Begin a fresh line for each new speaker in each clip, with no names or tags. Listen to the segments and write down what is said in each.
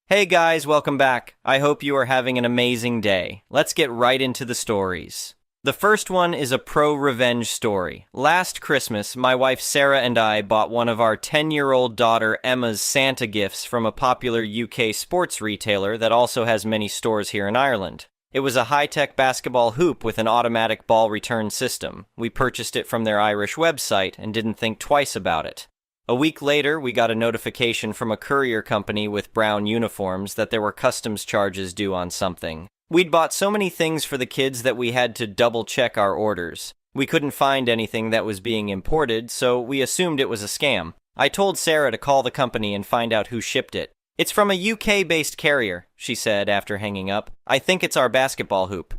Hey guys, welcome back. I hope you are having an amazing day. Let's get right into the stories. The first one is a pro-revenge story. Last Christmas, my wife Sarah and I bought one of our 10-year-old daughter Emma's Santa gifts from a popular UK sports retailer that also has many stores here in Ireland. It was a high-tech basketball hoop with an automatic ball return system. We purchased it from their Irish website and didn't think twice about it. A week later, we got a notification from a courier company with brown uniforms that there were customs charges due on something. We'd bought so many things for the kids that we had to double-check our orders. We couldn't find anything that was being imported, so we assumed it was a scam. I told Sarah to call the company and find out who shipped it. "It's from a UK-based carrier," she said after hanging up. "I think it's our basketball hoop."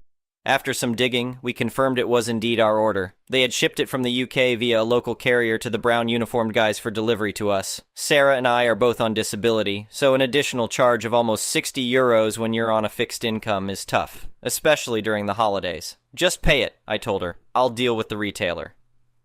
After some digging, we confirmed it was indeed our order. They had shipped it from the UK via a local carrier to the brown uniformed guys for delivery to us. Sarah and I are both on disability, so an additional charge of almost €60 when you're on a fixed income is tough, especially during the holidays. "Just pay it," I told her. "I'll deal with the retailer."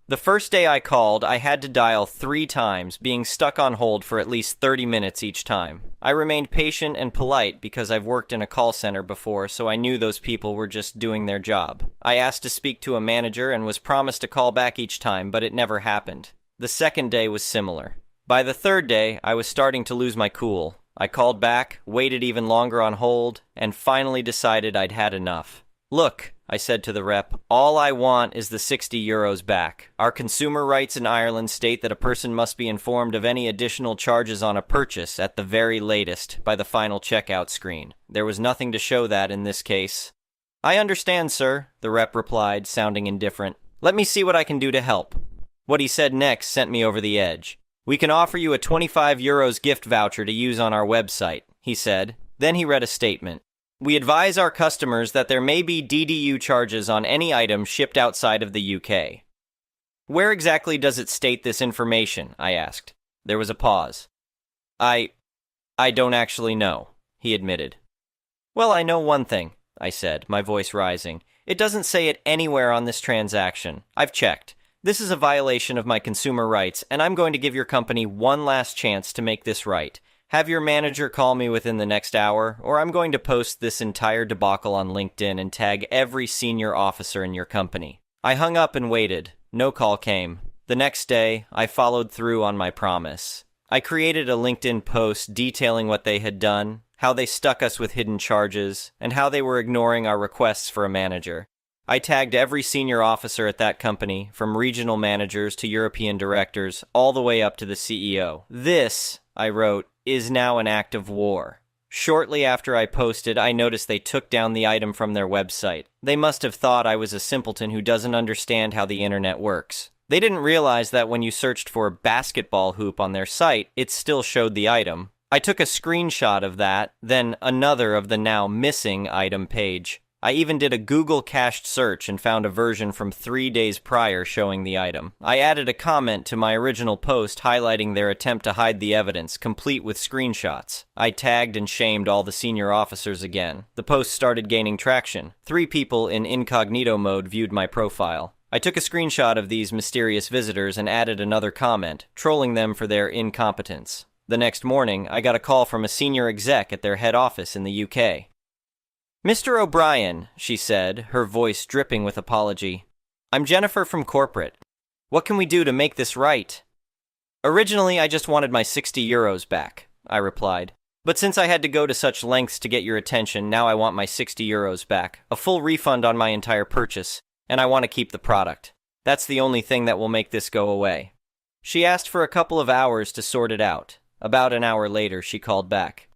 The first day I called, I had to dial 3 times, being stuck on hold for at least 30 minutes each time. I remained patient and polite because I've worked in a call center before, so I knew those people were just doing their job. I asked to speak to a manager and was promised a call back each time, but it never happened. The second day was similar. By the third day, I was starting to lose my cool. I called back, waited even longer on hold, and finally decided I'd had enough. "Look," I said to the rep, "all I want is the €60 back. Our consumer rights in Ireland state that a person must be informed of any additional charges on a purchase, at the very latest, by the final checkout screen. There was nothing to show that in this case." "I understand, sir," the rep replied, sounding indifferent. "Let me see what I can do to help." What he said next sent me over the edge. "We can offer you a €25 gift voucher to use on our website," he said. Then he read a statement. "We advise our customers that there may be DDU charges on any item shipped outside of the UK." "Where exactly does it state this information?" I asked. There was a pause. I don't actually know," he admitted. "Well, I know one thing," I said, my voice rising. "It doesn't say it anywhere on this transaction. I've checked. This is a violation of my consumer rights, and I'm going to give your company one last chance to make this right. Have your manager call me within the next hour, or I'm going to post this entire debacle on LinkedIn and tag every senior officer in your company." I hung up and waited. No call came. The next day, I followed through on my promise. I created a LinkedIn post detailing what they had done, how they stuck us with hidden charges, and how they were ignoring our requests for a manager. I tagged every senior officer at that company, from regional managers to European directors, all the way up to the CEO. "This," I wrote, "is now an act of war." Shortly after I posted, I noticed they took down the item from their website. They must have thought I was a simpleton who doesn't understand how the internet works. They didn't realize that when you searched for basketball hoop on their site, it still showed the item. I took a screenshot of that, then another of the now missing item page. I even did a Google cached search and found a version from 3 days prior showing the item. I added a comment to my original post highlighting their attempt to hide the evidence, complete with screenshots. I tagged and shamed all the senior officers again. The post started gaining traction. 3 people in incognito mode viewed my profile. I took a screenshot of these mysterious visitors and added another comment, trolling them for their incompetence. The next morning, I got a call from a senior exec at their head office in the UK. "Mr. O'Brien," she said, her voice dripping with apology. "I'm Jennifer from corporate. What can we do to make this right?" "Originally, I just wanted my €60 back," I replied. "But since I had to go to such lengths to get your attention, now I want my €60 back, a full refund on my entire purchase, and I want to keep the product. That's the only thing that will make this go away." She asked for a couple of hours to sort it out. About an hour later, she called back.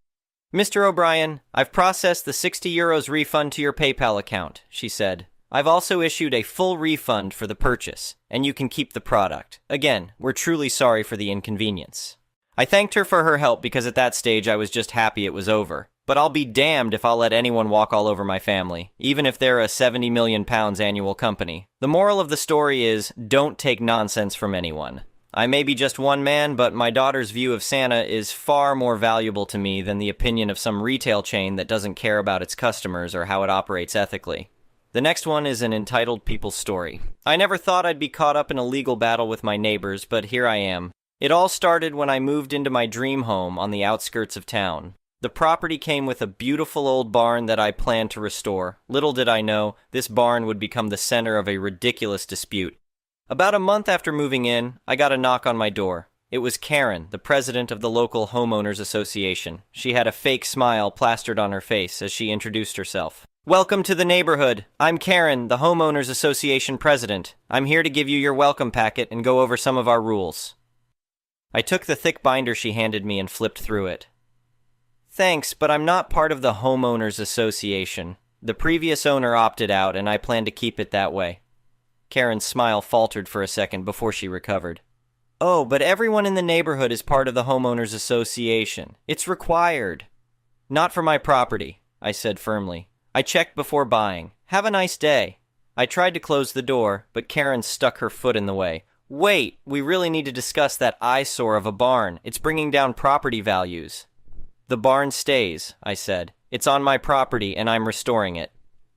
"Mr. O'Brien, I've processed the €60 refund to your PayPal account," she said. "I've also issued a full refund for the purchase, and you can keep the product. Again, we're truly sorry for the inconvenience." I thanked her for her help because at that stage I was just happy it was over. But I'll be damned if I'll let anyone walk all over my family, even if they're a £70 million annual company. The moral of the story is, don't take nonsense from anyone. I may be just one man, but my daughter's view of Santa is far more valuable to me than the opinion of some retail chain that doesn't care about its customers or how it operates ethically. The next one is an entitled people's story. I never thought I'd be caught up in a legal battle with my neighbors, but here I am. It all started when I moved into my dream home on the outskirts of town. The property came with a beautiful old barn that I planned to restore. Little did I know, this barn would become the center of a ridiculous dispute. About a month after moving in, I got a knock on my door. It was Karen, the president of the local homeowners association. She had a fake smile plastered on her face as she introduced herself. "Welcome to the neighborhood. I'm Karen, the homeowners association president. I'm here to give you your welcome packet and go over some of our rules." I took the thick binder she handed me and flipped through it. "Thanks, but I'm not part of the homeowners association. The previous owner opted out, and I plan to keep it that way." Karen's smile faltered for a second before she recovered. "Oh, but everyone in the neighborhood is part of the homeowners association. It's required." "Not for my property," I said firmly. "I checked before buying. Have a nice day." I tried to close the door, but Karen stuck her foot in the way. "Wait, we really need to discuss that eyesore of a barn. It's bringing down property values." "The barn stays," I said. "It's on my property, and I'm restoring it."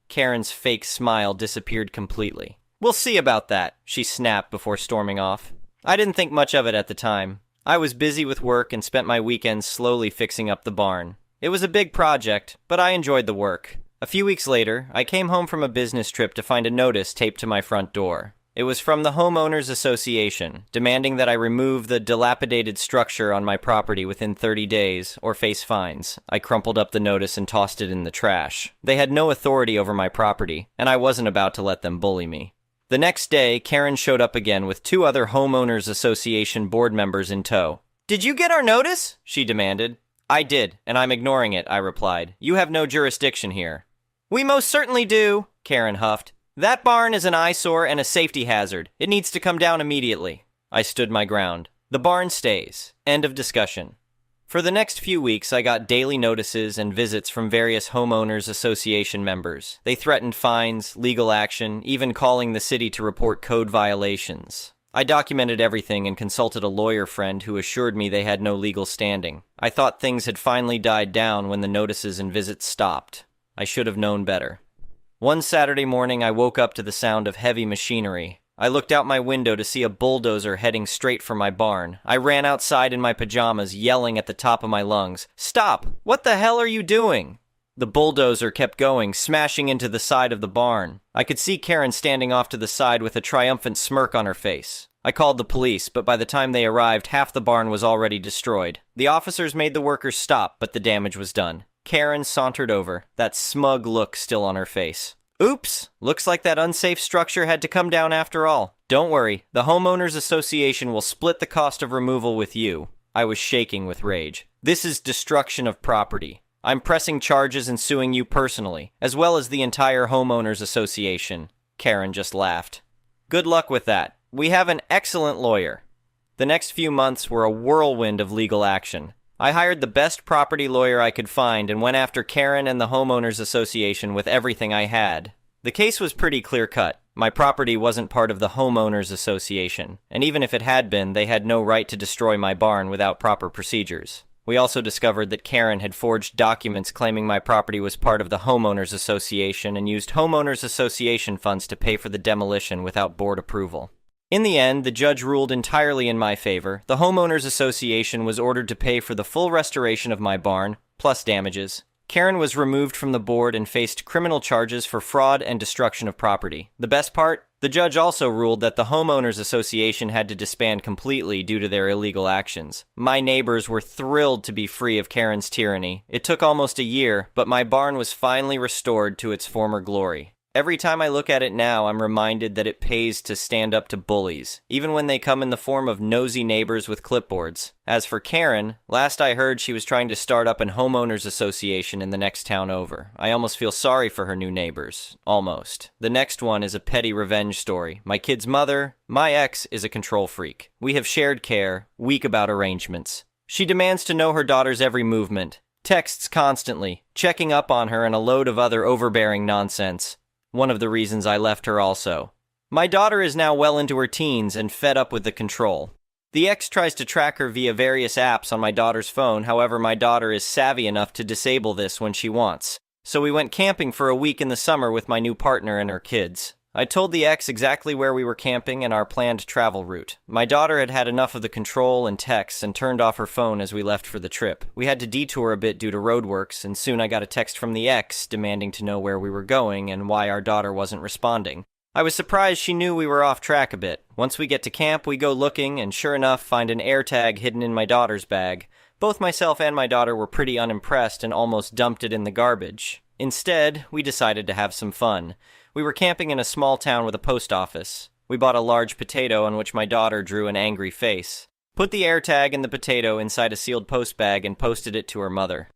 Karen's fake smile disappeared completely. "We'll see about that," she snapped before storming off. I didn't think much of it at the time. I was busy with work and spent my weekends slowly fixing up the barn. It was a big project, but I enjoyed the work. A few weeks later, I came home from a business trip to find a notice taped to my front door. It was from the Homeowners Association, demanding that I remove the dilapidated structure on my property within 30 days or face fines. I crumpled up the notice and tossed it in the trash. They had no authority over my property, and I wasn't about to let them bully me. The next day, Karen showed up again with 2 other Homeowners Association board members in tow. "Did you get our notice?" she demanded. "I did, and I'm ignoring it," I replied. "You have no jurisdiction here." "We most certainly do," Karen huffed. "That barn is an eyesore and a safety hazard. It needs to come down immediately." I stood my ground. The barn stays. End of discussion. For the next few weeks, I got daily notices and visits from various homeowners association members. They threatened fines, legal action, even calling the city to report code violations. I documented everything and consulted a lawyer friend who assured me they had no legal standing. I thought things had finally died down when the notices and visits stopped. I should have known better. One Saturday morning, I woke up to the sound of heavy machinery. I looked out my window to see a bulldozer heading straight for my barn. I ran outside in my pajamas, yelling at the top of my lungs, "Stop! What the hell are you doing?" The bulldozer kept going, smashing into the side of the barn. I could see Karen standing off to the side with a triumphant smirk on her face. I called the police, but by the time they arrived, half the barn was already destroyed. The officers made the workers stop, but the damage was done. Karen sauntered over, that smug look still on her face. "Oops, looks like that unsafe structure had to come down after all. Don't worry, the Homeowners Association will split the cost of removal with you." I was shaking with rage. "This is destruction of property. I'm pressing charges and suing you personally, as well as the entire Homeowners Association." Karen just laughed. "Good luck with that. We have an excellent lawyer." The next few months were a whirlwind of legal action. I hired the best property lawyer I could find and went after Karen and the Homeowners Association with everything I had. The case was pretty clear-cut. My property wasn't part of the Homeowners Association, and even if it had been, they had no right to destroy my barn without proper procedures. We also discovered that Karen had forged documents claiming my property was part of the Homeowners Association and used Homeowners Association funds to pay for the demolition without board approval. In the end, the judge ruled entirely in my favor. The Homeowners Association was ordered to pay for the full restoration of my barn, plus damages. Karen was removed from the board and faced criminal charges for fraud and destruction of property. The best part? The judge also ruled that the Homeowners Association had to disband completely due to their illegal actions. My neighbors were thrilled to be free of Karen's tyranny. It took almost a year, but my barn was finally restored to its former glory. Every time I look at it now, I'm reminded that it pays to stand up to bullies, even when they come in the form of nosy neighbors with clipboards. As for Karen, last I heard she was trying to start up an homeowners association in the next town over. I almost feel sorry for her new neighbors. Almost. The next one is a petty revenge story. My kid's mother, my ex, is a control freak. We have shared care, weak about arrangements. She demands to know her daughter's every movement, texts constantly, checking up on her and a load of other overbearing nonsense. One of the reasons I left her also. My daughter is now well into her teens and fed up with the control. The ex tries to track her via various apps on my daughter's phone, however my daughter is savvy enough to disable this when she wants. So we went camping for a week in the summer with my new partner and her kids. I told the ex exactly where we were camping and our planned travel route. My daughter had had enough of the control and texts and turned off her phone as we left for the trip. We had to detour a bit due to roadworks, and soon I got a text from the ex demanding to know where we were going and why our daughter wasn't responding. I was surprised she knew we were off track a bit. Once we get to camp, we go looking and sure enough find an AirTag hidden in my daughter's bag. Both myself and my daughter were pretty unimpressed and almost dumped it in the garbage. Instead, we decided to have some fun. We were camping in a small town with a post office. We bought a large potato on which my daughter drew an angry face. Put the AirTag and the potato inside a sealed post bag and posted it to her mother.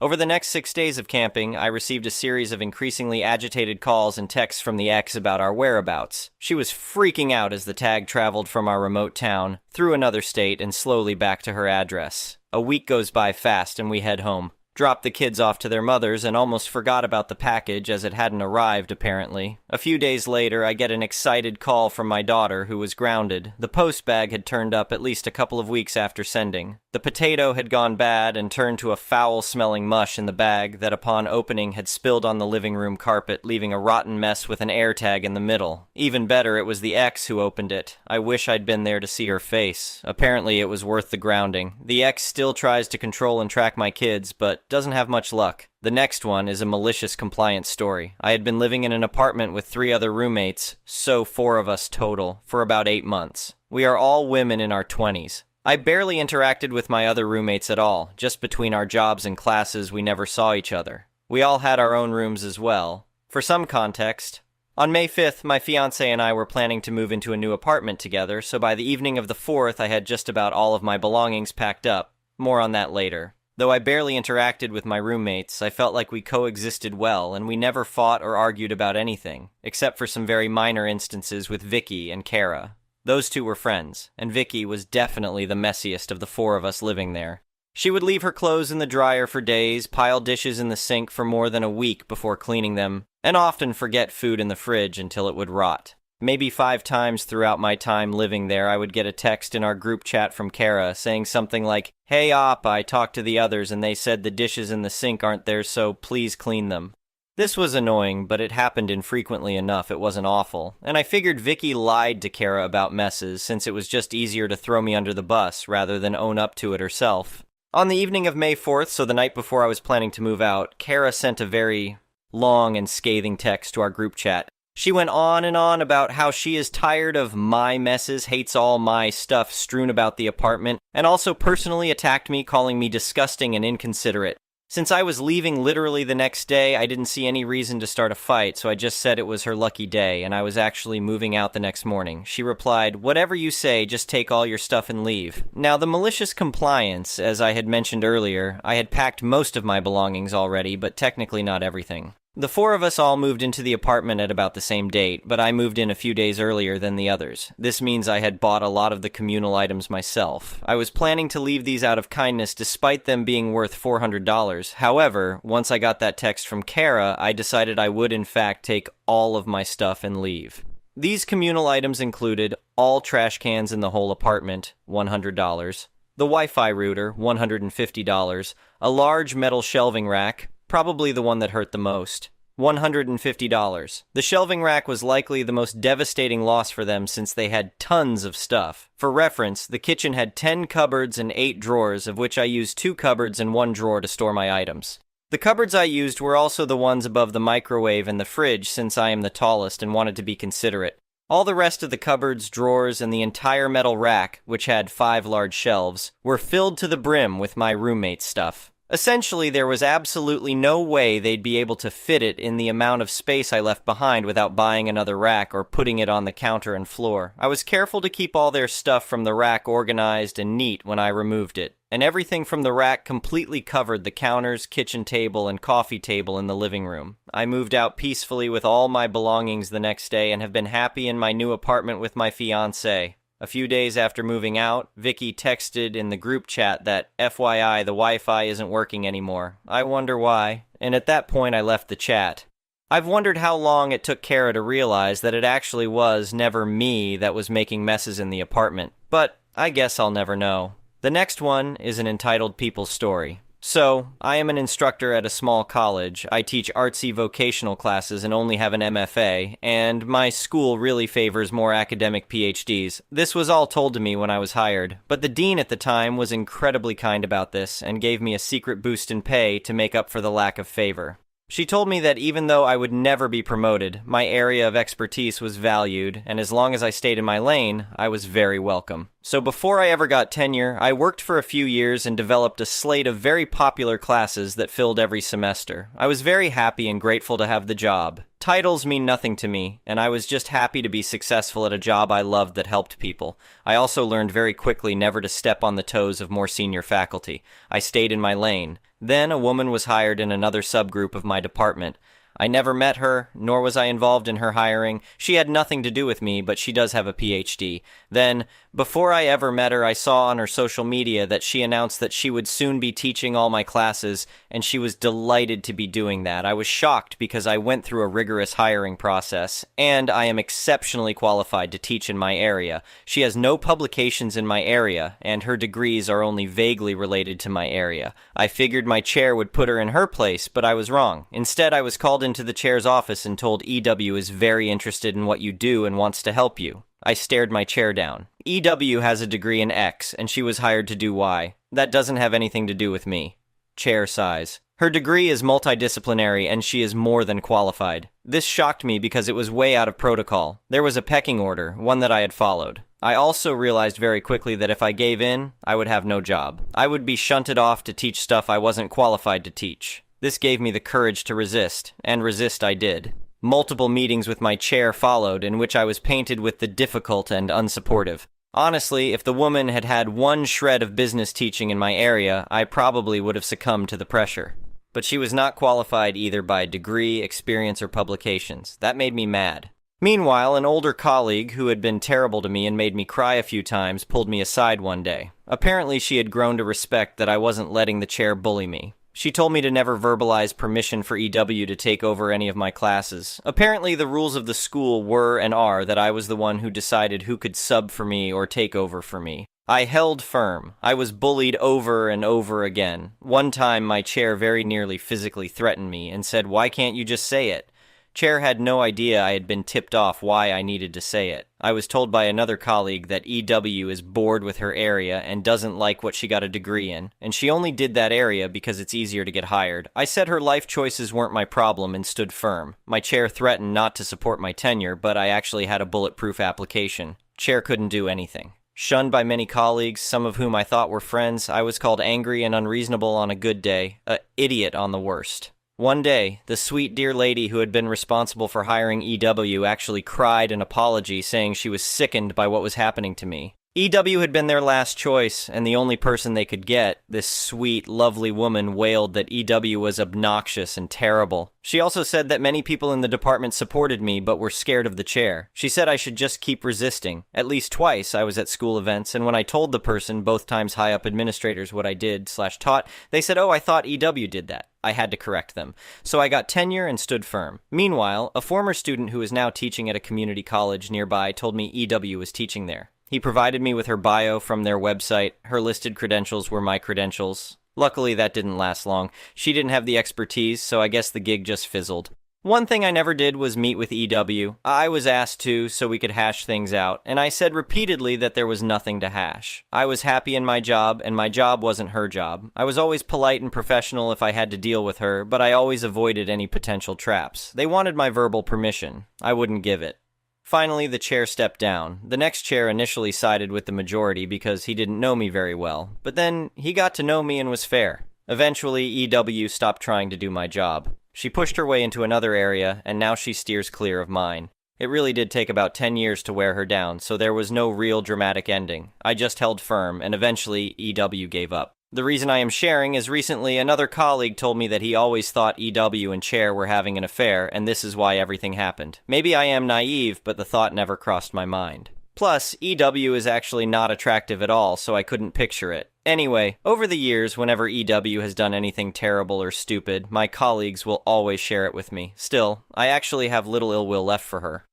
Over the next 6 days of camping, I received a series of increasingly agitated calls and texts from the ex about our whereabouts. She was freaking out as the tag traveled from our remote town, through another state, and slowly back to her address. A week goes by fast and we head home. Dropped the kids off to their mothers and almost forgot about the package as it hadn't arrived, apparently. A few days later, I get an excited call from my daughter who was grounded. The post bag had turned up at least a couple of weeks after sending. The potato had gone bad and turned to a foul-smelling mush in the bag that upon opening had spilled on the living room carpet, leaving a rotten mess with an AirTag in the middle. Even better, it was the ex who opened it. I wish I'd been there to see her face. Apparently, it was worth the grounding. The ex still tries to control and track my kids, but doesn't have much luck. The next one is a malicious compliance story. I had been living in an apartment with 3 other roommates, so 4 of us total, for about 8 months. We are all women in our 20s. I barely interacted with my other roommates at all. Just between our jobs and classes, we never saw each other. We all had our own rooms as well. For some context, on May 5th, my fiancé and I were planning to move into a new apartment together, so by the evening of the 4th, I had just about all of my belongings packed up. More on that later. Though I barely interacted with my roommates, I felt like we coexisted well, and we never fought or argued about anything, except for some very minor instances with Vicky and Kara. Those 2 were friends, and Vicky was definitely the messiest of the 4 of us living there. She would leave her clothes in the dryer for days, pile dishes in the sink for more than a week before cleaning them, and often forget food in the fridge until it would rot. Maybe 5 times throughout my time living there, I would get a text in our group chat from Kara saying something like, "Hey op, I talked to the others and they said the dishes in the sink aren't there, so please clean them." This was annoying, but it happened infrequently enough it wasn't awful, and I figured Vicky lied to Kara about messes since it was just easier to throw me under the bus rather than own up to it herself. On the evening of May 4th, so the night before I was planning to move out, Kara sent a very long and scathing text to our group chat. She went on and on about how she is tired of my messes, hates all my stuff strewn about the apartment, and also personally attacked me, calling me disgusting and inconsiderate. Since I was leaving literally the next day, I didn't see any reason to start a fight, so I just said it was her lucky day, and I was actually moving out the next morning. She replied, "Whatever you say, just take all your stuff and leave." Now, the malicious compliance, as I had mentioned earlier, I had packed most of my belongings already, but technically not everything. The 4 of us all moved into the apartment at about the same date, but I moved in a few days earlier than the others. This means I had bought a lot of the communal items myself. I was planning to leave these out of kindness despite them being worth $400. However, once I got that text from Kara, I decided I would in fact take all of my stuff and leave. These communal items included all trash cans in the whole apartment, $100, the Wi-Fi router, $150, a large metal shelving rack, probably the one that hurt the most, $150. The shelving rack was likely the most devastating loss for them since they had tons of stuff. For reference, the kitchen had 10 cupboards and 8 drawers, of which I used 2 cupboards and 1 drawer to store my items. The cupboards I used were also the ones above the microwave and the fridge since I am the tallest and wanted to be considerate. All the rest of the cupboards, drawers, and the entire metal rack, which had 5 large shelves, were filled to the brim with my roommate's stuff. Essentially, there was absolutely no way they'd be able to fit it in the amount of space I left behind without buying another rack or putting it on the counter and floor. I was careful to keep all their stuff from the rack organized and neat when I removed it, and everything from the rack completely covered the counters, kitchen table, and coffee table in the living room. I moved out peacefully with all my belongings the next day and have been happy in my new apartment with my fiancé. A few days after moving out, Vicky texted in the group chat that, FYI, the Wi-Fi isn't working anymore. I wonder why, and at that point I left the chat. I've wondered how long it took Kara to realize that it actually was never me that was making messes in the apartment, but I guess I'll never know. The next one is an entitled People's Story. So, I am an instructor at a small college. I teach artsy vocational classes and only have an MFA, and my school really favors more academic PhDs. This was all told to me when I was hired, but the dean at the time was incredibly kind about this and gave me a secret boost in pay to make up for the lack of favor. She told me that even though I would never be promoted, my area of expertise was valued, and as long as I stayed in my lane, I was very welcome. So before I ever got tenure, I worked for a few years and developed a slate of very popular classes that filled every semester. I was very happy and grateful to have the job. Titles mean nothing to me, and I was just happy to be successful at a job I loved that helped people. I also learned very quickly never to step on the toes of more senior faculty. I stayed in my lane. Then a woman was hired in another subgroup of my department. I never met her, nor was I involved in her hiring. She had nothing to do with me, but she does have a PhD. Then, before I ever met her, I saw on her social media that she announced that she would soon be teaching all my classes, and she was delighted to be doing that. I was shocked because I went through a rigorous hiring process, and I am exceptionally qualified to teach in my area. She has no publications in my area, and her degrees are only vaguely related to my area. I figured my chair would put her in her place, but I was wrong. Instead, I was called into the chair's office and told EW is very interested in what you do and wants to help you. I stared my chair down. EW has a degree in X, and she was hired to do Y. That doesn't have anything to do with me. Chair sighs. Her degree is multidisciplinary, and she is more than qualified. This shocked me because it was way out of protocol. There was a pecking order, one that I had followed. I also realized very quickly that if I gave in, I would have no job. I would be shunted off to teach stuff I wasn't qualified to teach. This gave me the courage to resist, and resist I did. Multiple meetings with my chair followed, in which I was painted with the difficult and unsupportive. Honestly, if the woman had had one shred of business teaching in my area, I probably would have succumbed to the pressure. But she was not qualified either by degree, experience, or publications. That made me mad. Meanwhile, an older colleague who had been terrible to me and made me cry a few times pulled me aside one day. Apparently, she had grown to respect that I wasn't letting the chair bully me. She told me to never verbalize permission for EW to take over any of my classes. Apparently, the rules of the school were and are that I was the one who decided who could sub for me or take over for me. I held firm. I was bullied over and over again. One time, my chair very nearly physically threatened me and said, "Why can't you just say it?" Chair had no idea I had been tipped off why I needed to say it. I was told by another colleague that EW is bored with her area and doesn't like what she got a degree in, and she only did that area because it's easier to get hired. I said her life choices weren't my problem and stood firm. My chair threatened not to support my tenure, but I actually had a bulletproof application. Chair couldn't do anything. Shunned by many colleagues, some of whom I thought were friends, I was called angry and unreasonable on a good day, a idiot on the worst. One day, the sweet dear lady who had been responsible for hiring EW actually cried an apology saying she was sickened by what was happening to me. EW had been their last choice, and the only person they could get. This sweet, lovely woman wailed that EW was obnoxious and terrible. She also said that many people in the department supported me but were scared of the chair. She said I should just keep resisting. At least twice I was at school events, and when I told the person, both times high-up administrators, what I did/taught, they said, "Oh, I thought EW did that." I had to correct them. So I got tenure and stood firm. Meanwhile, a former student who is now teaching at a community college nearby told me EW was teaching there. He provided me with her bio from their website. Her listed credentials were my credentials. Luckily, that didn't last long. She didn't have the expertise, so I guess the gig just fizzled. One thing I never did was meet with EW. I was asked to, so we could hash things out, and I said repeatedly that there was nothing to hash. I was happy in my job, and my job wasn't her job. I was always polite and professional if I had to deal with her, but I always avoided any potential traps. They wanted my verbal permission. I wouldn't give it. Finally, the chair stepped down. The next chair initially sided with the majority because he didn't know me very well, but then he got to know me and was fair. Eventually, EW stopped trying to do my job. She pushed her way into another area, and now she steers clear of mine. It really did take about 10 years to wear her down, so there was no real dramatic ending. I just held firm, and eventually EW gave up. The reason I am sharing is recently another colleague told me that he always thought EW and Chair were having an affair, and this is why everything happened. Maybe I am naive, but the thought never crossed my mind. Plus, EW is actually not attractive at all, so I couldn't picture it. Anyway, over the years, whenever EW has done anything terrible or stupid, my colleagues will always share it with me. Still, I actually have little ill will left for her.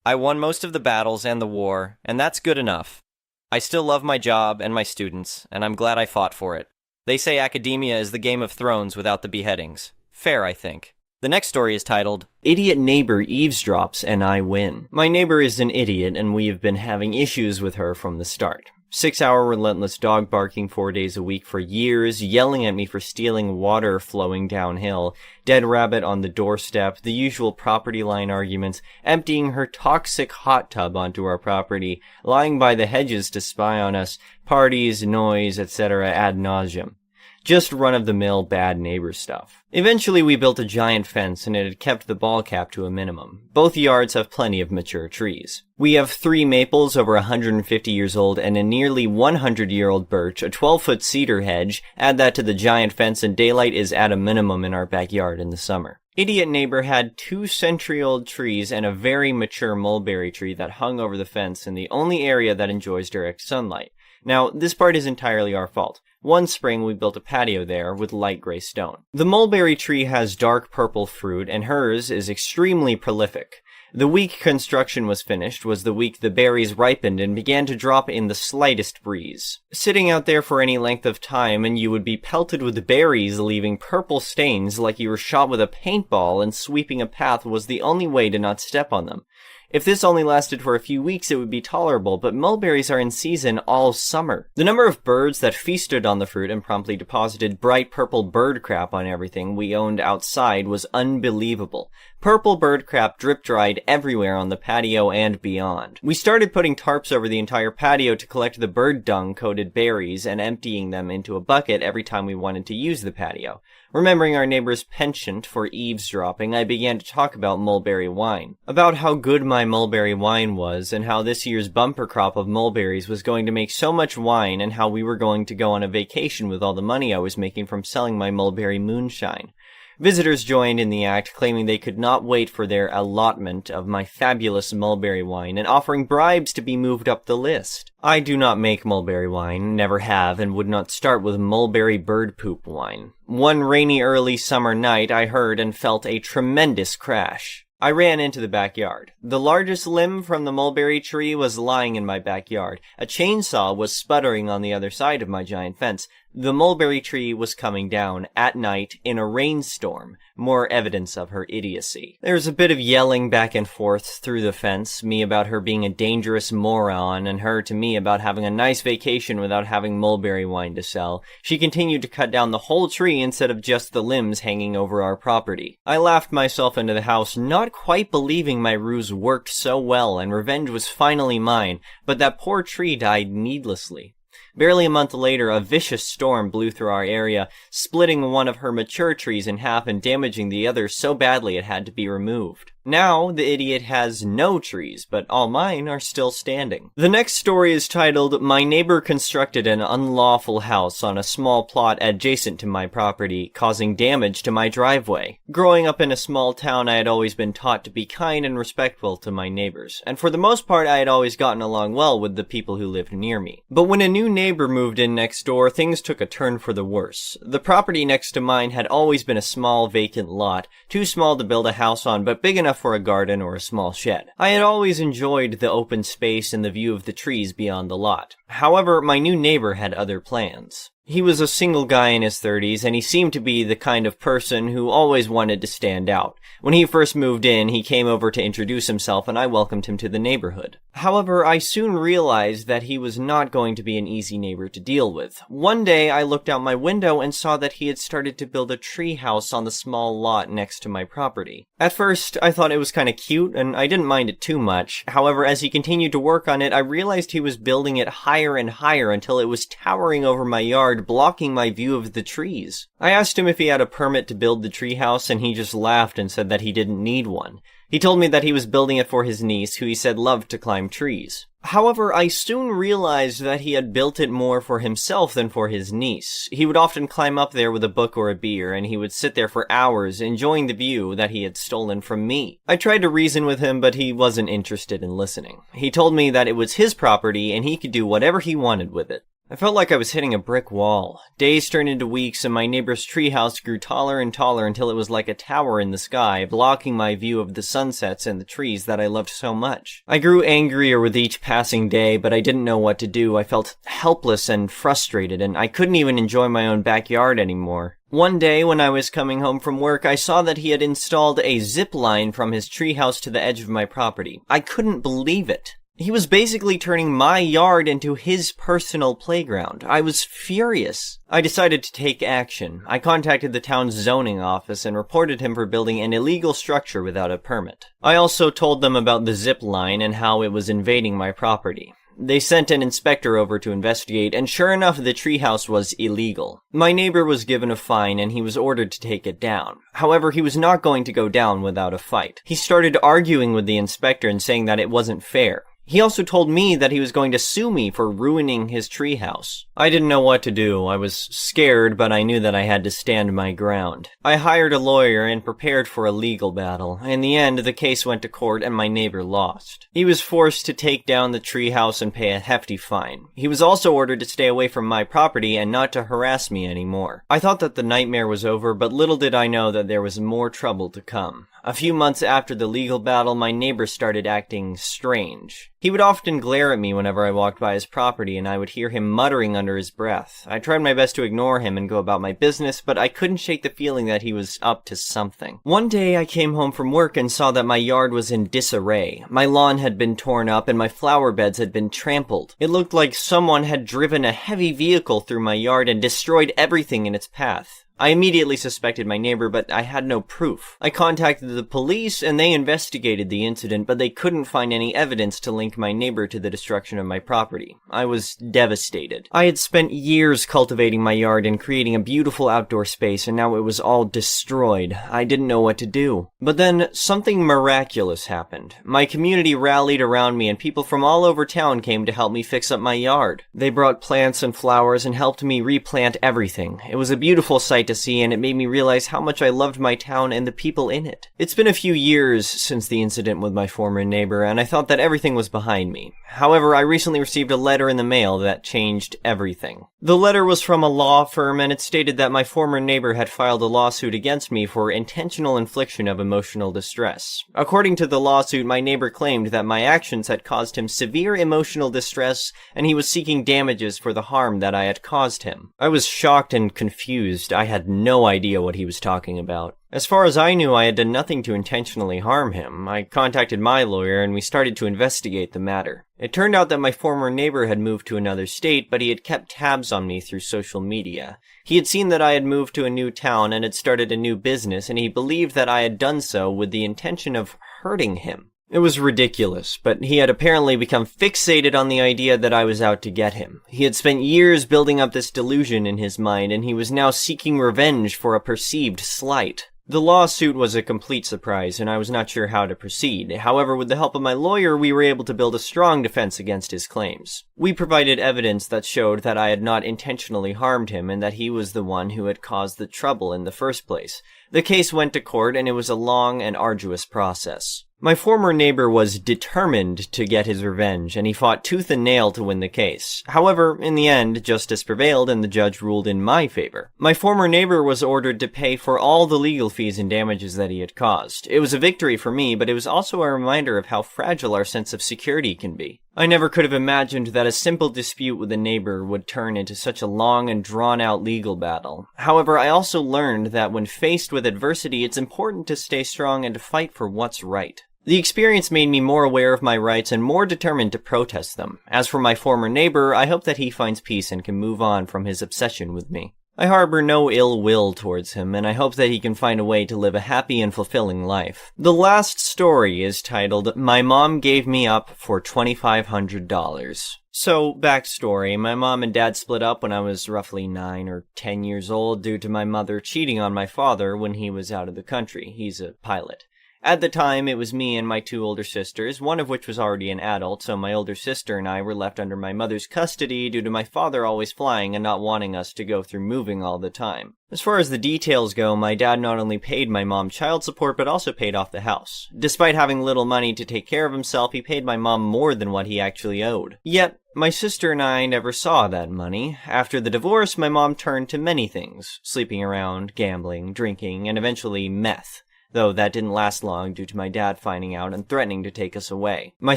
I won most of the battles and the war, and that's good enough. I still love my job and my students, and I'm glad I fought for it. They say academia is the Game of Thrones without the beheadings. Fair, I think. The next story is titled, Idiot Neighbor Eavesdrops and I Win. My neighbor is an idiot, and we have been having issues with her from the start. 6-hour relentless dog barking 4 days a week for years, yelling at me for stealing water flowing downhill, dead rabbit on the doorstep, the usual property line arguments, emptying her toxic hot tub onto our property, lying by the hedges to spy on us, parties, noise, etc. ad nauseum. Just run-of-the-mill bad neighbor stuff. Eventually we built a giant fence and it had kept the ball cap to a minimum. Both yards have plenty of mature trees. We have 3 maples over 150 years old and a nearly 100-year-old birch, a 12-foot cedar hedge. Add that to the giant fence and daylight is at a minimum in our backyard in the summer. Idiot neighbor had 2 century-old trees and a very mature mulberry tree that hung over the fence in the only area that enjoys direct sunlight. Now, this part is entirely our fault. One spring we built a patio there with light gray stone. The mulberry tree has dark purple fruit and hers is extremely prolific. The week construction was finished was the week the berries ripened and began to drop in the slightest breeze. Sitting out there for any length of time and you would be pelted with berries leaving purple stains like you were shot with a paintball, and sweeping a path was the only way to not step on them. If this only lasted for a few weeks, it would be tolerable, but mulberries are in season all summer. The number of birds that feasted on the fruit and promptly deposited bright purple bird crap on everything we owned outside was unbelievable. Purple bird crap drip-dried everywhere on the patio and beyond. We started putting tarps over the entire patio to collect the bird dung-coated berries and emptying them into a bucket every time we wanted to use the patio. Remembering our neighbor's penchant for eavesdropping, I began to talk about mulberry wine. About how good my mulberry wine was, and how this year's bumper crop of mulberries was going to make so much wine, and how we were going to go on a vacation with all the money I was making from selling my mulberry moonshine. Visitors joined in the act, claiming they could not wait for their allotment of my fabulous mulberry wine and offering bribes to be moved up the list. I do not make mulberry wine, never have, and would not start with mulberry bird poop wine. One rainy early summer night, I heard and felt a tremendous crash. I ran into the backyard. The largest limb from the mulberry tree was lying in my backyard. A chainsaw was sputtering on the other side of my giant fence. The mulberry tree was coming down at night in a rainstorm. More evidence of her idiocy. There was a bit of yelling back and forth through the fence, me about her being a dangerous moron, and her to me about having a nice vacation without having mulberry wine to sell. She continued to cut down the whole tree instead of just the limbs hanging over our property. I laughed myself into the house, not quite believing my ruse worked so well and revenge was finally mine, but that poor tree died needlessly. Barely a month later, a vicious storm blew through our area, splitting one of her mature trees in half and damaging the other so badly it had to be removed. Now, the idiot has no trees, but all mine are still standing. The next story is titled, My Neighbor Constructed an Unlawful House on a Small Plot Adjacent to My Property, Causing Damage to My Driveway. Growing up in a small town, I had always been taught to be kind and respectful to my neighbors, and for the most part, I had always gotten along well with the people who lived near me. But when a new neighbor moved in next door, things took a turn for the worse. The property next to mine had always been a small vacant lot, too small to build a house on, but big enough for a garden or a small shed. I had always enjoyed the open space and the view of the trees beyond the lot. However, my new neighbor had other plans. He was a single guy in his 30s, and he seemed to be the kind of person who always wanted to stand out. When he first moved in, he came over to introduce himself, and I welcomed him to the neighborhood. However, I soon realized that he was not going to be an easy neighbor to deal with. One day, I looked out my window and saw that he had started to build a tree house on the small lot next to my property. At first, I thought it was kind of cute, and I didn't mind it too much. However, as he continued to work on it, I realized he was building it higher and higher until it was towering over my yard, blocking my view of the trees. I asked him if he had a permit to build the treehouse, and he just laughed and said that he didn't need one. He told me that he was building it for his niece, who he said loved to climb trees. However, I soon realized that he had built it more for himself than for his niece. He would often climb up there with a book or a beer, and he would sit there for hours, enjoying the view that he had stolen from me. I tried to reason with him, but he wasn't interested in listening. He told me that it was his property, and he could do whatever he wanted with it. I felt like I was hitting a brick wall. Days turned into weeks, and my neighbor's treehouse grew taller and taller until it was like a tower in the sky, blocking my view of the sunsets and the trees that I loved so much. I grew angrier with each passing day, but I didn't know what to do. I felt helpless and frustrated, and I couldn't even enjoy my own backyard anymore. One day, when I was coming home from work, I saw that he had installed a zip line from his treehouse to the edge of my property. I couldn't believe it. He was basically turning my yard into his personal playground. I was furious. I decided to take action. I contacted the town's zoning office and reported him for building an illegal structure without a permit. I also told them about the zip line and how it was invading my property. They sent an inspector over to investigate, and sure enough, the treehouse was illegal. My neighbor was given a fine, and he was ordered to take it down. However, he was not going to go down without a fight. He started arguing with the inspector and saying that it wasn't fair. He also told me that he was going to sue me for ruining his treehouse. I didn't know what to do. I was scared, but I knew that I had to stand my ground. I hired a lawyer and prepared for a legal battle. In the end, the case went to court and my neighbor lost. He was forced to take down the treehouse and pay a hefty fine. He was also ordered to stay away from my property and not to harass me anymore. I thought that the nightmare was over, but little did I know that there was more trouble to come. A few months after the legal battle, my neighbor started acting strange. He would often glare at me whenever I walked by his property, and I would hear him muttering under his breath. I tried my best to ignore him and go about my business, but I couldn't shake the feeling that he was up to something. One day, I came home from work and saw that my yard was in disarray. My lawn had been torn up, and my flower beds had been trampled. It looked like someone had driven a heavy vehicle through my yard and destroyed everything in its path. I immediately suspected my neighbor, but I had no proof. I contacted the police, and they investigated the incident, but they couldn't find any evidence to link my neighbor to the destruction of my property. I was devastated. I had spent years cultivating my yard and creating a beautiful outdoor space, and now it was all destroyed. I didn't know what to do. But then, something miraculous happened. My community rallied around me, and people from all over town came to help me fix up my yard. They brought plants and flowers and helped me replant everything. It was a beautiful sight to see, and it made me realize how much I loved my town and the people in it. It's been a few years since the incident with my former neighbor, and I thought that everything was behind me. However, I recently received a letter in the mail that changed everything. The letter was from a law firm, and it stated that my former neighbor had filed a lawsuit against me for intentional infliction of emotional distress. According to the lawsuit, my neighbor claimed that my actions had caused him severe emotional distress, and he was seeking damages for the harm that I had caused him. I was shocked and confused. I had no idea what he was talking about. As far as I knew, I had done nothing to intentionally harm him. I contacted my lawyer, and we started to investigate the matter. It turned out that my former neighbor had moved to another state, but he had kept tabs on me through social media. He had seen that I had moved to a new town and had started a new business, and he believed that I had done so with the intention of hurting him. It was ridiculous, but he had apparently become fixated on the idea that I was out to get him. He had spent years building up this delusion in his mind, and he was now seeking revenge for a perceived slight. The lawsuit was a complete surprise, and I was not sure how to proceed. However, with the help of my lawyer, we were able to build a strong defense against his claims. We provided evidence that showed that I had not intentionally harmed him, and that he was the one who had caused the trouble in the first place. The case went to court, and it was a long and arduous process. My former neighbor was determined to get his revenge, and he fought tooth and nail to win the case. However, in the end, justice prevailed and the judge ruled in my favor. My former neighbor was ordered to pay for all the legal fees and damages that he had caused. It was a victory for me, but it was also a reminder of how fragile our sense of security can be. I never could have imagined that a simple dispute with a neighbor would turn into such a long and drawn-out legal battle. However, I also learned that when faced with adversity, it's important to stay strong and to fight for what's right. The experience made me more aware of my rights and more determined to protest them. As for my former neighbor, I hope that he finds peace and can move on from his obsession with me. I harbor no ill will towards him, and I hope that he can find a way to live a happy and fulfilling life. The last story is titled, My Mom Gave Me Up for $2,500. So, backstory, my mom and dad split up when I was roughly 9 or 10 years old due to my mother cheating on my father when he was out of the country. He's a pilot. At the time, it was me and my 2 older sisters, one of which was already an adult, so my older sister and I were left under my mother's custody due to my father always flying and not wanting us to go through moving all the time. As far as the details go, my dad not only paid my mom child support, but also paid off the house. Despite having little money to take care of himself, he paid my mom more than what he actually owed. Yet, My sister and I never saw that money. After the divorce, my mom turned to many things, sleeping around, gambling, drinking, and eventually meth, though that didn't last long due to my dad finding out and threatening to take us away. My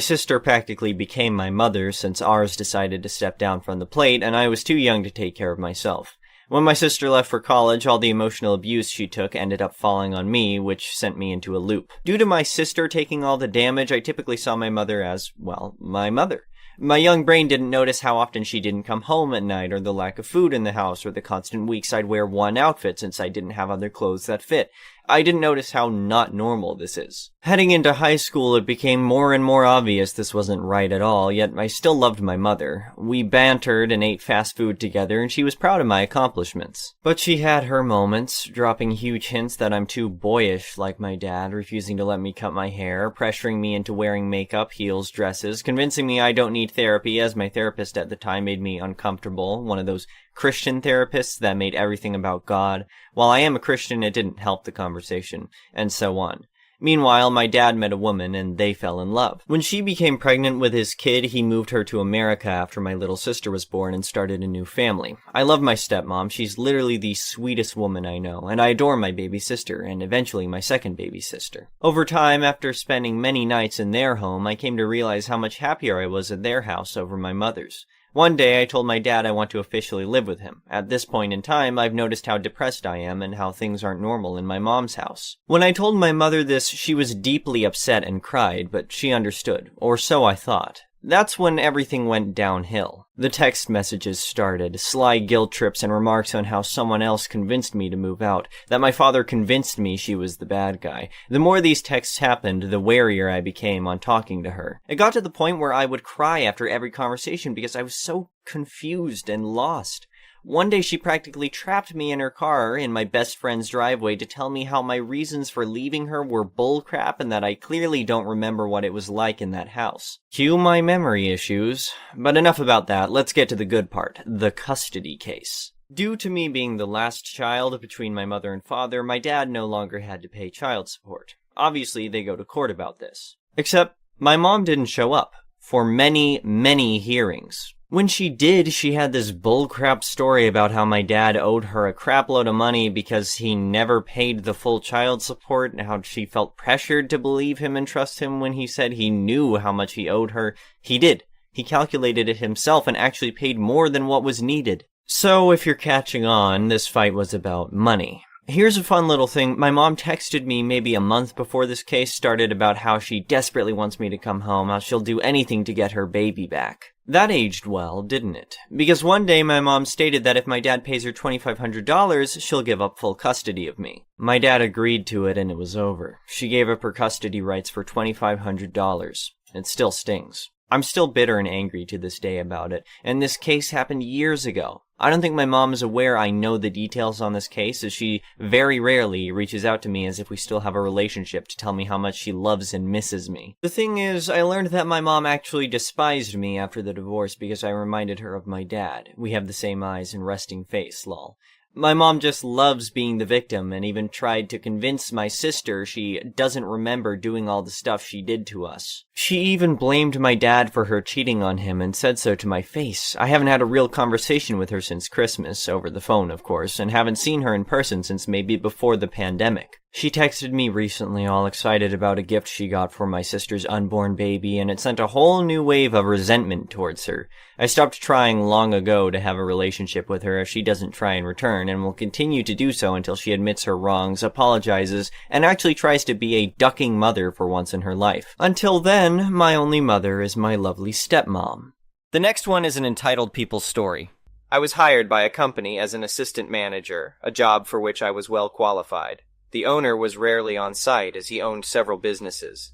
sister practically became my mother since ours decided to step down from the plate, and I was too young to take care of myself. When my sister left for college, all the emotional abuse she took ended up falling on me, which sent me into a loop. Due to my sister taking all the damage, I typically saw my mother as, well, my mother. My young brain didn't notice how often she didn't come home at night, or the lack of food in the house, or the constant weeks I'd wear one outfit since I didn't have other clothes that fit. I didn't notice how not normal this is. Heading into high school, it became more and more obvious this wasn't right at all, yet I still loved my mother. We bantered and ate fast food together, and she was proud of my accomplishments. But she had her moments, dropping huge hints that I'm too boyish like my dad, refusing to let me cut my hair, pressuring me into wearing makeup, heels, dresses, convincing me I don't need therapy as my therapist at the time made me uncomfortable, one of those Christian therapists that made everything about God. While I am a Christian, it didn't help the conversation, and so on. Meanwhile, my dad met a woman, and they fell in love. When she became pregnant with his kid, he moved her to America after my little sister was born and started a new family. I love my stepmom. She's literally the sweetest woman I know, and I adore my baby sister, and eventually my second baby sister. Over time, after spending many nights in their home, I came to realize how much happier I was at their house over my mother's. One day, I told my dad I want to officially live with him. At this point in time, I've noticed how depressed I am and how things aren't normal in my mom's house. When I told my mother this, she was deeply upset and cried, but she understood, or so I thought. That's when everything went downhill. The text messages started, sly guilt trips and remarks on how someone else convinced me to move out, that my father convinced me she was the bad guy. The more these texts happened, the warier I became on talking to her. It got to the point where I would cry after every conversation because I was so confused and lost. One day she practically trapped me in her car in my best friend's driveway to tell me how my reasons for leaving her were bullcrap and that I clearly don't remember what it was like in that house. Cue my memory issues. But enough about that, let's get to the good part, the custody case. Due to me being the last child between my mother and father, my dad no longer had to pay child support. Obviously, they go to court about this. Except, my mom didn't show up for many, many hearings. When she did, she had this bullcrap story about how my dad owed her a crapload of money because he never paid the full child support, and how she felt pressured to believe him and trust him when he said he knew how much he owed her. He did. He calculated it himself and actually paid more than what was needed. So, if you're catching on, this fight was about money. Here's a fun little thing. My mom texted me maybe a month before this case started about how she desperately wants me to come home, how she'll do anything to get her baby back. That aged well, didn't it? Because one day my mom stated that if my dad pays her $2,500, she'll give up full custody of me. My dad agreed to it and it was over. She gave up her custody rights for $2,500. It still stings. I'm still bitter and angry to this day about it, and this case happened years ago. I don't think my mom is aware I know the details on this case, as she very rarely reaches out to me as if we still have a relationship to tell me how much she loves and misses me. The thing is, I learned that my mom actually despised me after the divorce because I reminded her of my dad. We have the same eyes and resting face, lol. My mom just loves being the victim and even tried to convince my sister she doesn't remember doing all the stuff she did to us. She even blamed my dad for her cheating on him and said so to my face. I haven't had a real conversation with her since Christmas, over the phone of course, and haven't seen her in person since maybe before the pandemic. She texted me recently all excited about a gift she got for my sister's unborn baby, and it sent a whole new wave of resentment towards her. I stopped trying long ago to have a relationship with her as she doesn't try in return, and will continue to do so until she admits her wrongs, apologizes, and actually tries to be a ducking mother for once in her life. Until then, my only mother is my lovely stepmom. The next one is an entitled people's story. I was hired by a company as an assistant manager, a job for which I was well qualified. The owner was rarely on site as he owned several businesses.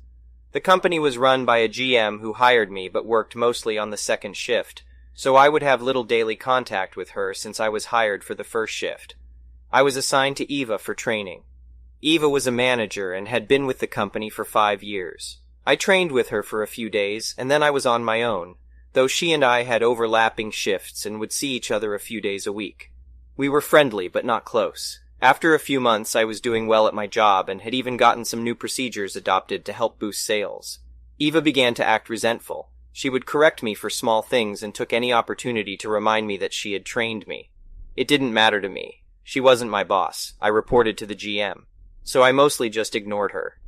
The company was run by a GM who hired me but worked mostly on the second shift, so I would have little daily contact with her since I was hired for the first shift. I was assigned to Eva for training. Eva was a manager and had been with the company for 5 years. I trained with her for a few days, and then I was on my own, though she and I had overlapping shifts and would see each other a few days a week. We were friendly but not close. After a few months, I was doing well at my job and had even gotten some new procedures adopted to help boost sales. Eva began to act resentful. She would correct me for small things and took any opportunity to remind me that she had trained me. It didn't matter to me. She wasn't my boss. I reported to the GM. So I mostly just ignored her.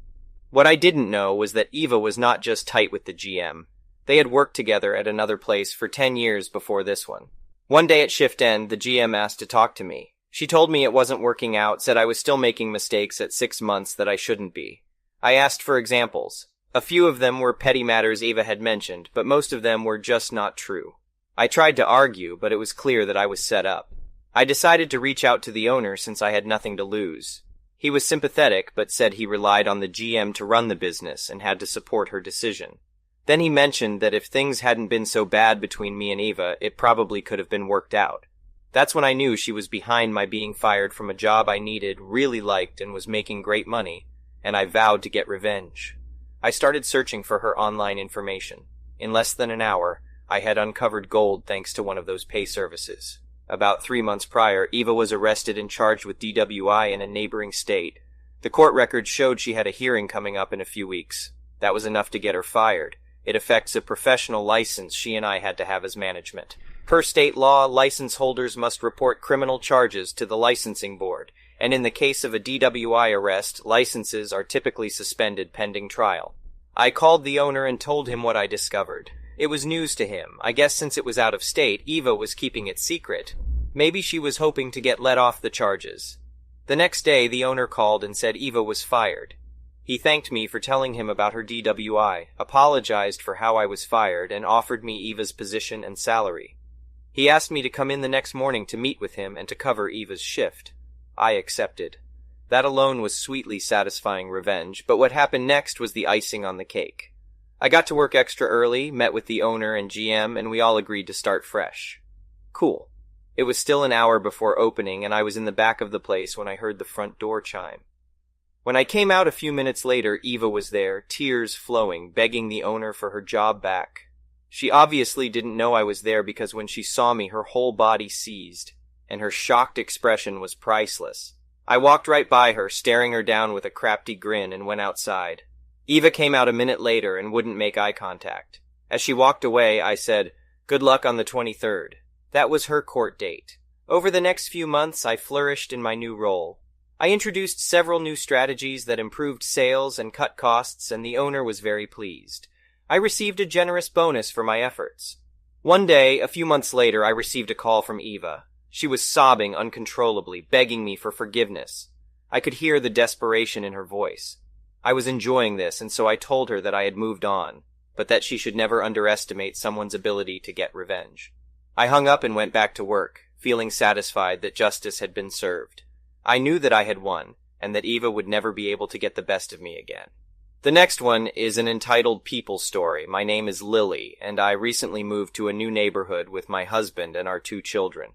What I didn't know was that Eva was not just tight with the GM. They had worked together at another place for 10 years before this one. One day at shift end, the GM asked to talk to me. She told me it wasn't working out, said I was still making mistakes at 6 months that I shouldn't be. I asked for examples. A few of them were petty matters Eva had mentioned, but most of them were just not true. I tried to argue, but it was clear that I was set up. I decided to reach out to the owner since I had nothing to lose. He was sympathetic, but said he relied on the GM to run the business and had to support her decision. Then he mentioned that if things hadn't been so bad between me and Eva, it probably could have been worked out. That's when I knew she was behind my being fired from a job I needed, really liked, and was making great money, and I vowed to get revenge. I started searching for her online information. In less than an hour, I had uncovered gold thanks to one of those pay services. About 3 months prior, Eva was arrested and charged with DWI in a neighboring state. The court records showed she had a hearing coming up in a few weeks. That was enough to get her fired. It affects a professional license she and I had to have as management. Per state law, license holders must report criminal charges to the licensing board, and in the case of a DWI arrest, licenses are typically suspended pending trial. I called the owner and told him what I discovered. It was news to him. I guess since it was out of state, Eva was keeping it secret. Maybe she was hoping to get let off the charges. The next day, the owner called and said Eva was fired. He thanked me for telling him about her DWI, apologized for how I was fired, and offered me Eva's position and salary. He asked me to come in the next morning to meet with him and to cover Eva's shift. I accepted. That alone was sweetly satisfying revenge, but what happened next was the icing on the cake. I got to work extra early, met with the owner and GM, and we all agreed to start fresh. Cool. It was still an hour before opening, and I was in the back of the place when I heard the front door chime. When I came out a few minutes later, Eva was there, tears flowing, begging the owner for her job back. She obviously didn't know I was there because when she saw me, her whole body seized, and her shocked expression was priceless. I walked right by her, staring her down with a crafty grin, and went outside. Eva came out a minute later and wouldn't make eye contact. As she walked away, I said, "Good luck on the 23rd. That was her court date. Over the next few months, I flourished in my new role. I introduced several new strategies that improved sales and cut costs, and the owner was very pleased. I received a generous bonus for my efforts. One day, a few months later, I received a call from Eva. She was sobbing uncontrollably, begging me for forgiveness. I could hear the desperation in her voice. I was enjoying this, and so I told her that I had moved on, but that she should never underestimate someone's ability to get revenge. I hung up and went back to work, feeling satisfied that justice had been served. I knew that I had won, and that Eva would never be able to get the best of me again. The next one is an entitled People story. My name is Lily, and I recently moved to a new neighborhood with my husband and our 2 children.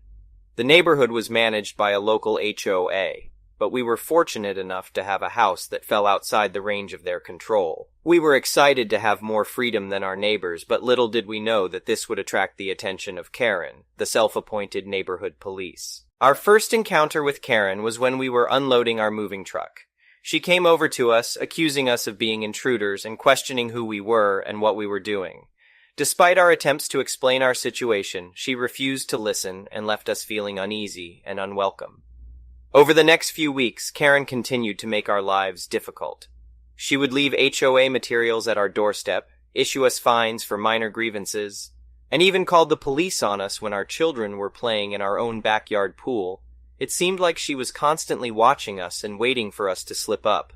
The neighborhood was managed by a local HOA, but we were fortunate enough to have a house that fell outside the range of their control. We were excited to have more freedom than our neighbors, but little did we know that this would attract the attention of Karen, the self-appointed neighborhood police. Our first encounter with Karen was when we were unloading our moving truck. She came over to us, accusing us of being intruders and questioning who we were and what we were doing. Despite our attempts to explain our situation, she refused to listen and left us feeling uneasy and unwelcome. Over the next few weeks, Karen continued to make our lives difficult. She would leave HOA materials at our doorstep, issue us fines for minor grievances, and even called the police on us when our children were playing in our own backyard pool. It seemed like she was constantly watching us and waiting for us to slip up.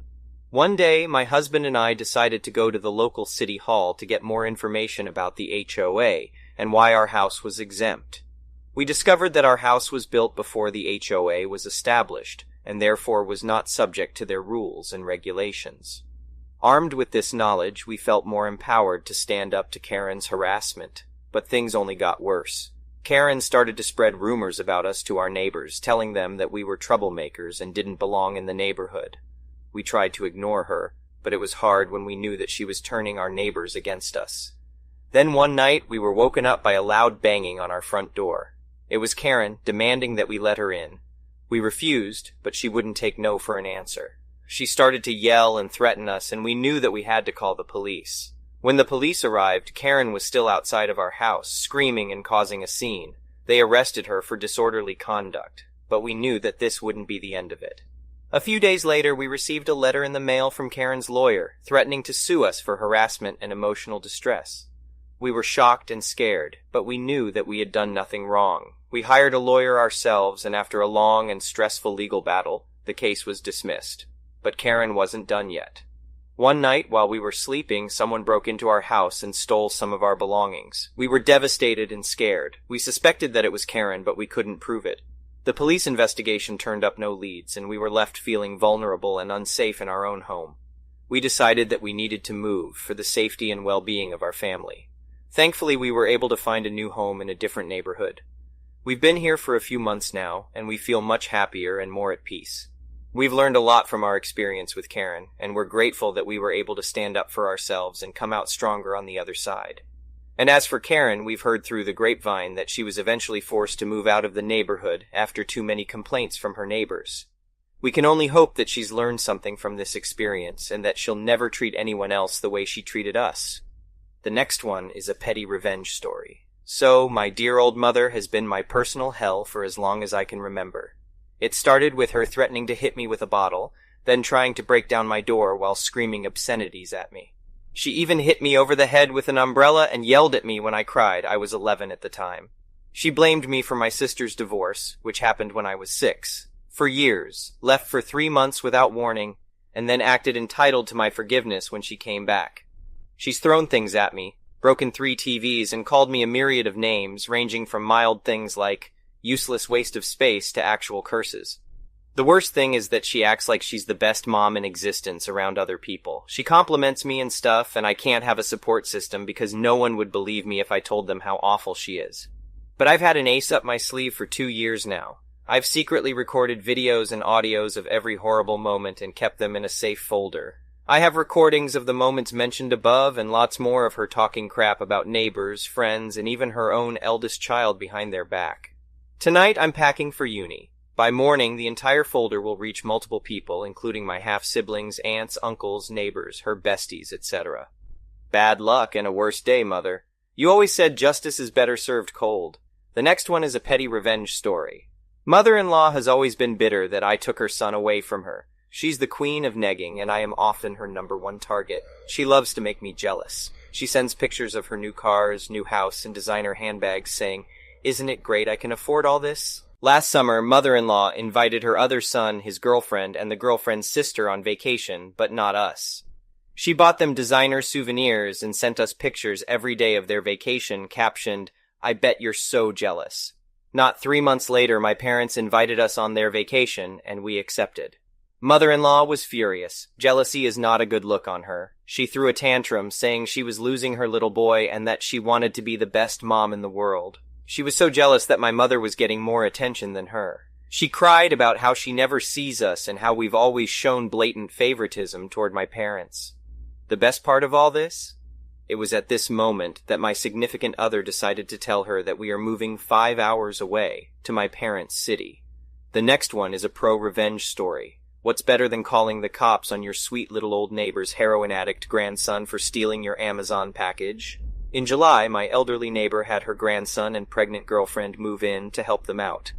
One day, my husband and I decided to go to the local city hall to get more information about the HOA and why our house was exempt. We discovered that our house was built before the HOA was established, and therefore was not subject to their rules and regulations. Armed with this knowledge, we felt more empowered to stand up to Karen's harassment, but things only got worse. Karen started to spread rumors about us to our neighbors, telling them that we were troublemakers and didn't belong in the neighborhood. We tried to ignore her, but it was hard when we knew that she was turning our neighbors against us. Then one night, we were woken up by a loud banging on our front door. It was Karen, demanding that we let her in. We refused, but she wouldn't take no for an answer. She started to yell and threaten us, and we knew that we had to call the police. When the police arrived, Karen was still outside of our house, screaming and causing a scene. They arrested her for disorderly conduct, but we knew that this wouldn't be the end of it. A few days later, we received a letter in the mail from Karen's lawyer, threatening to sue us for harassment and emotional distress. We were shocked and scared, but we knew that we had done nothing wrong. We hired a lawyer ourselves, and after a long and stressful legal battle, the case was dismissed. But Karen wasn't done yet. One night, while we were sleeping, someone broke into our house and stole some of our belongings. We were devastated and scared. We suspected that it was Karen, but we couldn't prove it. The police investigation turned up no leads, and we were left feeling vulnerable and unsafe in our own home. We decided that we needed to move for the safety and well-being of our family. Thankfully, we were able to find a new home in a different neighborhood. We've been here for a few months now, and we feel much happier and more at peace. We've learned a lot from our experience with Karen, and we're grateful that we were able to stand up for ourselves and come out stronger on the other side. And as for Karen, we've heard through the grapevine that she was eventually forced to move out of the neighborhood after too many complaints from her neighbors. We can only hope that she's learned something from this experience and that she'll never treat anyone else the way she treated us. The next one is a petty revenge story. So, my dear old mother has been my personal hell for as long as I can remember. It started with her threatening to hit me with a bottle, then trying to break down my door while screaming obscenities at me. She even hit me over the head with an umbrella and yelled at me when I cried. I was 11 at the time. She blamed me for my sister's divorce, which happened when I was 6. For years, left for 3 months without warning, and then acted entitled to my forgiveness when she came back. She's thrown things at me, broken 3 TVs, and called me a myriad of names, ranging from mild things like useless waste of space to actual curses. The worst thing is that she acts like she's the best mom in existence around other people. She compliments me and stuff, and I can't have a support system because no one would believe me if I told them how awful she is. But I've had an ace up my sleeve for 2 years now. I've secretly recorded videos and audios of every horrible moment and kept them in a safe folder. I have recordings of the moments mentioned above and lots more of her talking crap about neighbors, friends, and even her own eldest child behind their back. Tonight, I'm packing for uni. By morning, the entire folder will reach multiple people, including my half-siblings, aunts, uncles, neighbors, her besties, etc. Bad luck and a worse day, Mother. You always said justice is better served cold. The next one is a petty revenge story. Mother-in-law has always been bitter that I took her son away from her. She's the queen of negging, and I am often her #1 target. She loves to make me jealous. She sends pictures of her new cars, new house, and designer handbags saying, "Isn't it great I can afford all this?" Last summer, mother-in-law invited her other son, his girlfriend, and the girlfriend's sister on vacation, but not us. She bought them designer souvenirs and sent us pictures every day of their vacation, captioned, "I bet you're so jealous." Not 3 months later, my parents invited us on their vacation, and we accepted. Mother-in-law was furious. Jealousy is not a good look on her. She threw a tantrum, saying she was losing her little boy and that she wanted to be the best mom in the world. She was so jealous that my mother was getting more attention than her. She cried about how she never sees us and how we've always shown blatant favoritism toward my parents. The best part of all this? It was at this moment that my significant other decided to tell her that we are moving 5 hours away to my parents' city. The next one is a pro-revenge story. What's better than calling the cops on your sweet little old neighbor's heroin addict grandson for stealing your Amazon package? In July, my elderly neighbor had her grandson and pregnant girlfriend move in to help them out.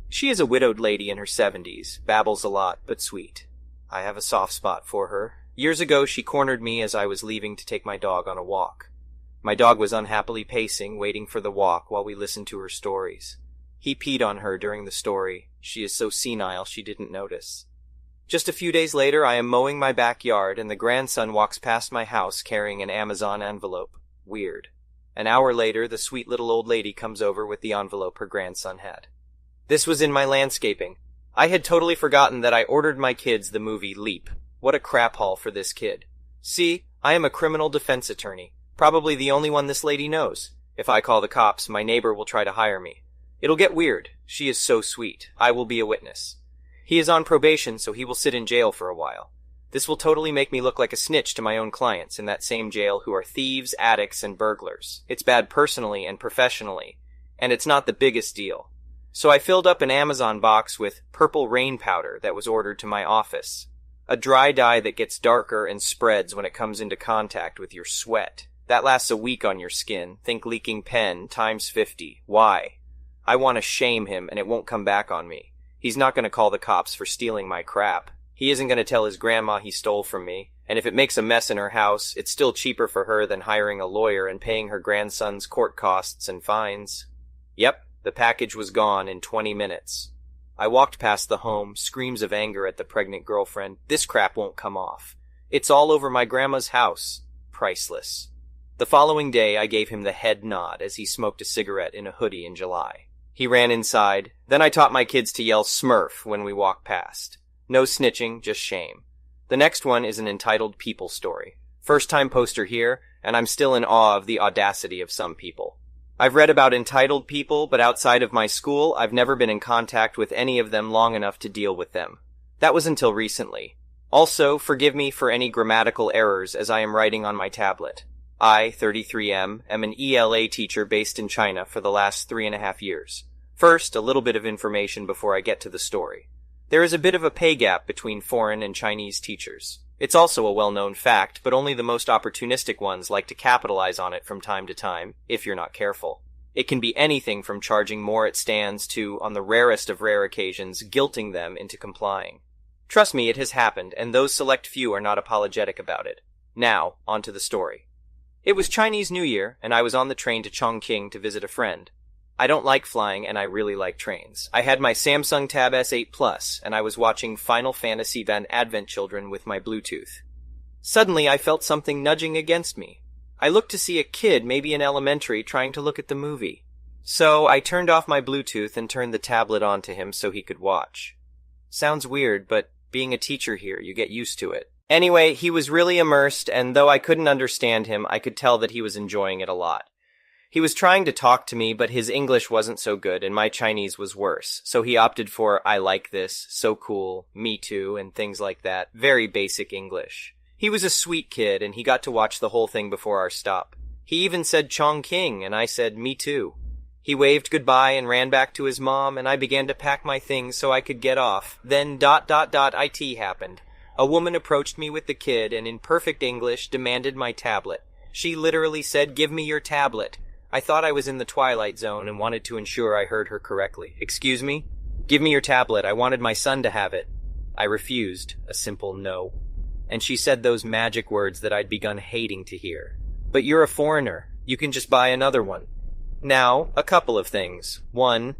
She is a widowed lady in her 70s, babbles a lot, but sweet. I have a soft spot for her. Years ago, she cornered me as I was leaving to take my dog on a walk. My dog was unhappily pacing, waiting for the walk while we listened to her stories. He peed on her during the story. She is so senile she didn't notice. Just a few days later, I am mowing my backyard, and the grandson walks past my house carrying an Amazon envelope. Weird. An hour later, the sweet little old lady comes over with the envelope her grandson had. This was in my landscaping. I had totally forgotten that I ordered my kids the movie Leap. What a crap haul for this kid. See, I am a criminal defense attorney. Probably the only one this lady knows. If I call the cops, my neighbor will try to hire me. It'll get weird. She is so sweet. I will be a witness. He is on probation, so he will sit in jail for a while. This will totally make me look like a snitch to my own clients in that same jail who are thieves, addicts, and burglars. It's bad personally and professionally, and it's not the biggest deal. So I filled up an Amazon box with purple rain powder that was ordered to my office. A dry dye that gets darker and spreads when it comes into contact with your sweat. That lasts a week on your skin. Think leaking pen times 50. Why? I want to shame him, and it won't come back on me. He's not going to call the cops for stealing my crap. He isn't going to tell his grandma he stole from me, and if it makes a mess in her house, it's still cheaper for her than hiring a lawyer and paying her grandson's court costs and fines. Yep, the package was gone in 20 minutes. I walked past the home, screams of anger at the pregnant girlfriend. This crap won't come off. It's all over my grandma's house. Priceless. The following day, I gave him the head nod as he smoked a cigarette in a hoodie in July. He ran inside. Then I taught my kids to yell Smurf when we walked past. No snitching, just shame. The next one is an entitled people story. First-time poster here, and I'm still in awe of the audacity of some people. I've read about entitled people, but outside of my school, I've never been in contact with any of them long enough to deal with them. That was until recently. Also, forgive me for any grammatical errors as I am writing on my tablet. I, 33M, am an ELA teacher based in China for the last 3.5 years. First, a little bit of information before I get to the story. There is a bit of a pay gap between foreign and Chinese teachers. It's also a well-known fact, but only the most opportunistic ones like to capitalize on it from time to time, if you're not careful. It can be anything from charging more at stands to, on the rarest of rare occasions, guilting them into complying. Trust me, it has happened, and those select few are not apologetic about it. Now, on to the story. It was Chinese New Year, and I was on the train to Chongqing to visit a friend. I don't like flying, and I really like trains. I had my Samsung Tab S8 Plus, and I was watching Final Fantasy Van Advent Children with my Bluetooth. Suddenly, I felt something nudging against me. I looked to see a kid, maybe in elementary, trying to look at the movie. So, I turned off my Bluetooth and turned the tablet on to him so he could watch. Sounds weird, but being a teacher here, you get used to it. Anyway, he was really immersed, and though I couldn't understand him, I could tell that he was enjoying it a lot. He was trying to talk to me, but his English wasn't so good, and my Chinese was worse, so he opted for I like this, so cool, me too, and things like that. Very basic English. He was a sweet kid, and he got to watch the whole thing before our stop. He even said Chongqing, and I said me too. He waved goodbye and ran back to his mom, and I began to pack my things so I could get off. Then ... IT happened. A woman approached me with the kid and in perfect English demanded my tablet. She literally said, "Give me your tablet." I thought I was in the Twilight Zone and wanted to ensure I heard her correctly. "Excuse me? Give me your tablet. I wanted my son to have it." I refused, a simple no. And she said those magic words that I'd begun hating to hear. "But you're a foreigner. You can just buy another one." Now, a couple of things. One,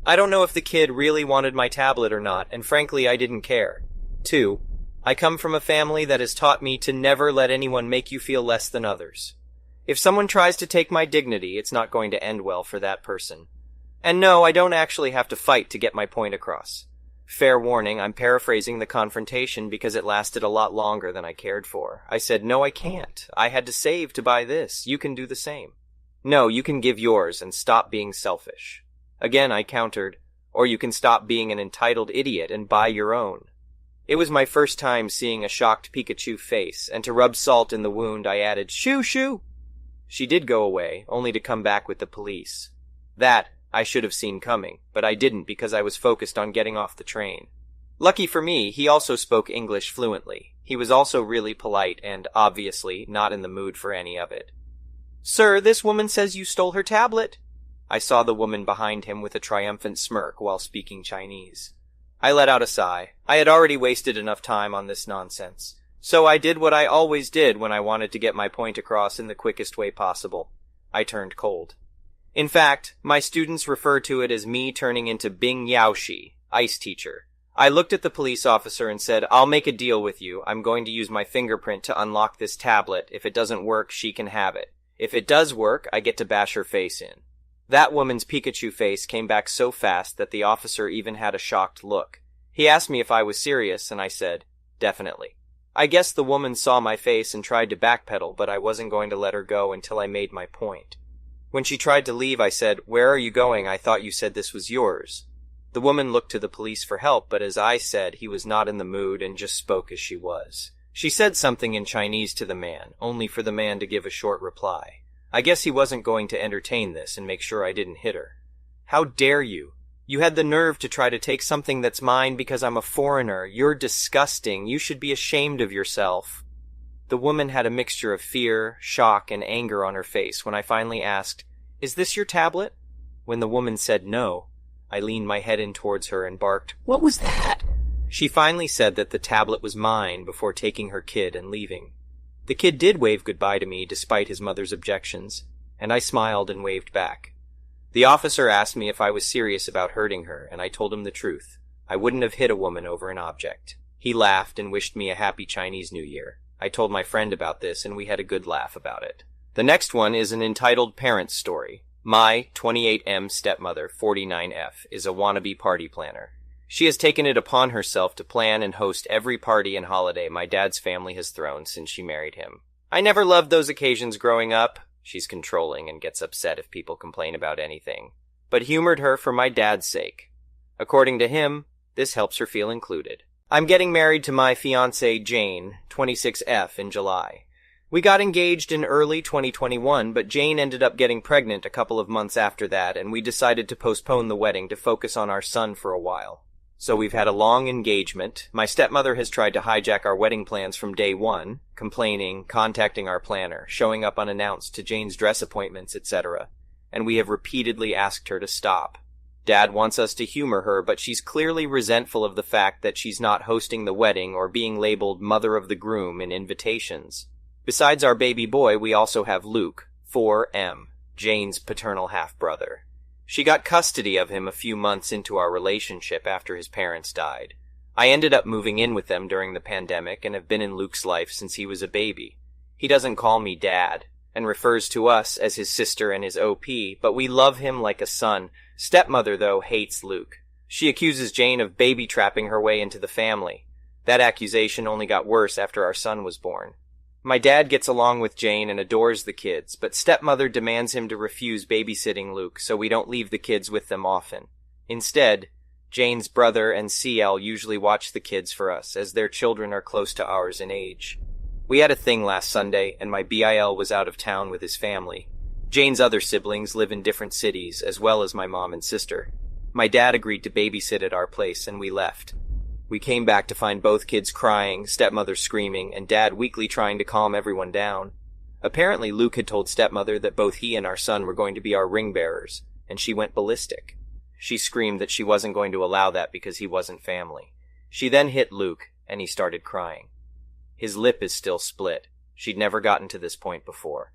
I don't know if the kid really wanted my tablet or not, and frankly I didn't care. Two, I come from a family that has taught me to never let anyone make you feel less than others. If someone tries to take my dignity, it's not going to end well for that person. And no, I don't actually have to fight to get my point across. Fair warning, I'm paraphrasing the confrontation because it lasted a lot longer than I cared for. I said, "No, I can't. I had to save to buy this. You can do the same." "No, you can give yours and stop being selfish." Again, I countered, "Or you can stop being an entitled idiot and buy your own." It was my first time seeing a shocked Pikachu face, and to rub salt in the wound, I added, "Shoo, shoo!" She did go away, only to come back with the police. That I should have seen coming, but I didn't because I was focused on getting off the train. Lucky for me, he also spoke English fluently. He was also really polite and, obviously, not in the mood for any of it. "Sir, this woman says you stole her tablet." I saw the woman behind him with a triumphant smirk while speaking Chinese. I let out a sigh. I had already wasted enough time on this nonsense. So I did what I always did when I wanted to get my point across in the quickest way possible. I turned cold. In fact, my students refer to it as me turning into Bing Yaoshi, ice teacher. I looked at the police officer and said, "I'll make a deal with you. I'm going to use my fingerprint to unlock this tablet. If it doesn't work, she can have it. If it does work, I get to bash her face in." That woman's Pikachu face came back so fast that the officer even had a shocked look. He asked me if I was serious, and I said, "Definitely." I guess the woman saw my face and tried to backpedal, but I wasn't going to let her go until I made my point. When she tried to leave, I said, "Where are you going? I thought you said this was yours." The woman looked to the police for help, but as I said, he was not in the mood and just spoke as she was. She said something in Chinese to the man, only for the man to give a short reply. I guess he wasn't going to entertain this and make sure I didn't hit her. "How dare you? You had the nerve to try to take something that's mine because I'm a foreigner. You're disgusting. You should be ashamed of yourself." The woman had a mixture of fear, shock, and anger on her face when I finally asked, "Is this your tablet?" When the woman said no, I leaned my head in towards her and barked, "What was that?" She finally said that the tablet was mine before taking her kid and leaving. The kid did wave goodbye to me despite his mother's objections, and I smiled and waved back. The officer asked me if I was serious about hurting her, and I told him the truth. I wouldn't have hit a woman over an object. He laughed and wished me a happy Chinese New Year. I told my friend about this, and we had a good laugh about it. The next one is an entitled parents story. My 28M stepmother, 49F, is a wannabe party planner. She has taken it upon herself to plan and host every party and holiday my dad's family has thrown since she married him. I never loved those occasions growing up. She's controlling and gets upset if people complain about anything, but humored her for my dad's sake. According to him, this helps her feel included. I'm getting married to my fiancée Jane, 26F, in July. We got engaged in early 2021, but Jane ended up getting pregnant a couple of months after that, and we decided to postpone the wedding to focus on our son for a while. So we've had a long engagement. My stepmother has tried to hijack our wedding plans from day one, complaining, contacting our planner, showing up unannounced to Jane's dress appointments, etc., and we have repeatedly asked her to stop. Dad wants us to humor her, but she's clearly resentful of the fact that she's not hosting the wedding or being labeled mother of the groom in invitations. Besides our baby boy, we also have Luke, 4M, Jane's paternal half-brother. She got custody of him a few months into our relationship after his parents died. I ended up moving in with them during the pandemic and have been in Luke's life since he was a baby. He doesn't call me Dad and refers to us as his sister and his OP, but we love him like a son. Stepmother, though, hates Luke. She accuses Jane of baby-trapping her way into the family. That accusation only got worse after our son was born. My dad gets along with Jane and adores the kids, but stepmother demands him to refuse babysitting Luke so we don't leave the kids with them often. Instead, Jane's brother and CL usually watch the kids for us, as their children are close to ours in age. We had a thing last Sunday, and my BIL was out of town with his family. Jane's other siblings live in different cities, as well as my mom and sister. My dad agreed to babysit at our place, and we left. We came back to find both kids crying, stepmother screaming, and Dad weakly trying to calm everyone down. Apparently Luke had told stepmother that both he and our son were going to be our ring bearers, and she went ballistic. She screamed that she wasn't going to allow that because he wasn't family. She then hit Luke, and he started crying. His lip is still split. She'd never gotten to this point before.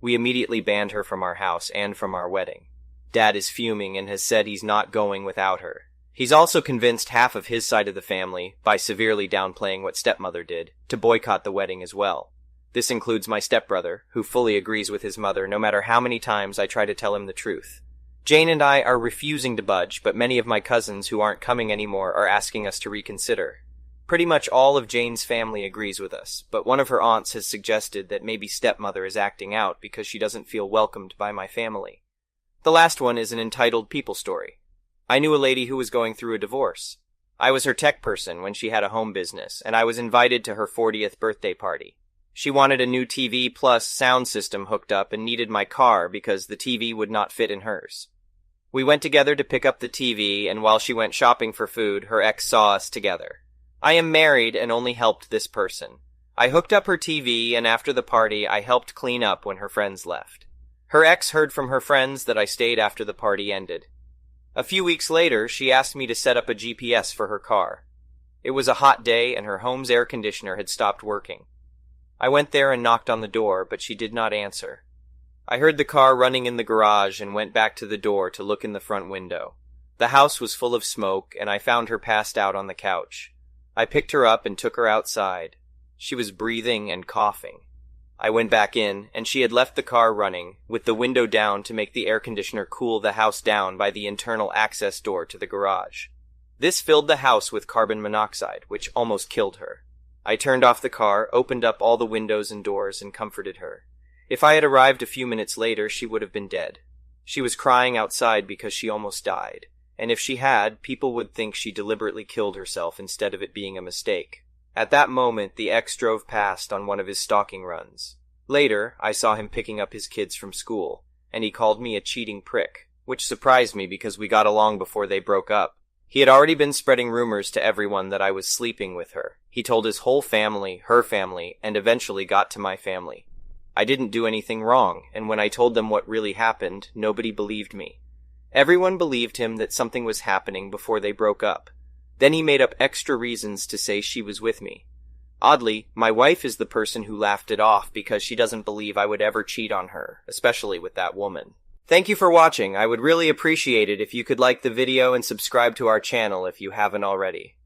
We immediately banned her from our house and from our wedding. Dad is fuming and has said he's not going without her. He's also convinced half of his side of the family, by severely downplaying what stepmother did, to boycott the wedding as well. This includes my stepbrother, who fully agrees with his mother no matter how many times I try to tell him the truth. Jane and I are refusing to budge, but many of my cousins who aren't coming anymore are asking us to reconsider. Pretty much all of Jane's family agrees with us, but one of her aunts has suggested that maybe stepmother is acting out because she doesn't feel welcomed by my family. The last one is an entitled people story. I knew a lady who was going through a divorce. I was her tech person when she had a home business, and I was invited to her 40th birthday party. She wanted a new TV plus sound system hooked up and needed my car because the TV would not fit in hers. We went together to pick up the TV, and while she went shopping for food, her ex saw us together. I am married and only helped this person. I hooked up her TV, and after the party, I helped clean up when her friends left. Her ex heard from her friends that I stayed after the party ended. A few weeks later, she asked me to set up a GPS for her car. It was a hot day, and her home's air conditioner had stopped working. I went there and knocked on the door, but she did not answer. I heard the car running in the garage and went back to the door to look in the front window. The house was full of smoke, and I found her passed out on the couch. I picked her up and took her outside. She was breathing and coughing. I went back in, and she had left the car running, with the window down to make the air conditioner cool the house down by the internal access door to the garage. This filled the house with carbon monoxide, which almost killed her. I turned off the car, opened up all the windows and doors, and comforted her. If I had arrived a few minutes later, she would have been dead. She was crying outside because she almost died, and if she had, people would think she deliberately killed herself instead of it being a mistake. At that moment, the ex drove past on one of his stalking runs. Later, I saw him picking up his kids from school, and he called me a cheating prick, which surprised me because we got along before they broke up. He had already been spreading rumors to everyone that I was sleeping with her. He told his whole family, her family, and eventually got to my family. I didn't do anything wrong, and when I told them what really happened, nobody believed me. Everyone believed him that something was happening before they broke up. Then he made up extra reasons to say she was with me. Oddly, my wife is the person who laughed it off because she doesn't believe I would ever cheat on her, especially with that woman. Thank you for watching. I would really appreciate it if you could like the video and subscribe to our channel if you haven't already.